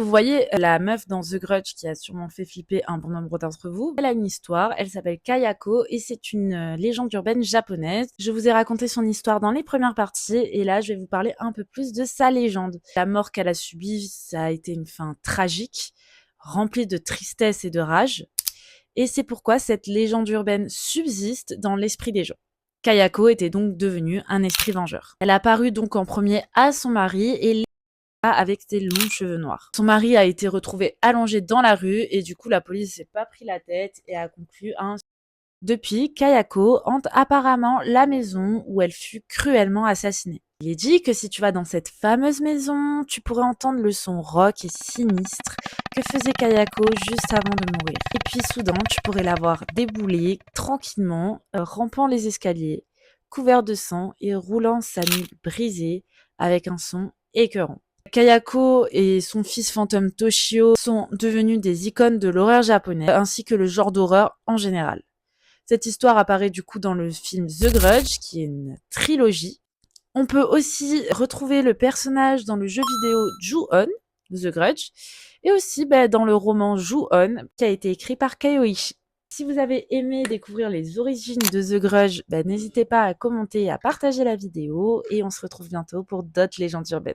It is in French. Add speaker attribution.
Speaker 1: Vous voyez la meuf dans The Grudge qui a sûrement fait flipper un bon nombre d'entre vous. Elle a une histoire, elle s'appelle Kayako et c'est une légende urbaine japonaise. Je vous ai raconté son histoire dans les premières parties et là je vais vous parler un peu plus de sa légende. La mort qu'elle a subie, ça a été une fin tragique, remplie de tristesse et de rage. Et c'est pourquoi cette légende urbaine subsiste dans l'esprit des gens. Kayako était donc devenue un esprit vengeur. Elle a apparu donc en premier à son mari et avec ses longs cheveux noirs. Son mari a été retrouvé allongé dans la rue et du coup la police s'est pas pris la tête et a conclu un... Depuis, Kayako hante apparemment la maison où elle fut cruellement assassinée. Il est dit que si tu vas dans cette fameuse maison, tu pourrais entendre le son rock et sinistre que faisait Kayako juste avant de mourir. Et puis soudain, tu pourrais la voir débouler tranquillement, rampant les escaliers, couvert de sang et roulant sa nuque brisée avec un son écœurant. Kayako et son fils fantôme Toshio sont devenus des icônes de l'horreur japonaise, ainsi que le genre d'horreur en général. Cette histoire apparaît du coup dans le film The Grudge, qui est une trilogie. On peut aussi retrouver le personnage dans le jeu vidéo Ju-On, The Grudge, et aussi dans le roman Ju-On, qui a été écrit par Kayoichi. Si vous avez aimé découvrir les origines de The Grudge, n'hésitez pas à commenter et à partager la vidéo, et on se retrouve bientôt pour d'autres légendes urbaines.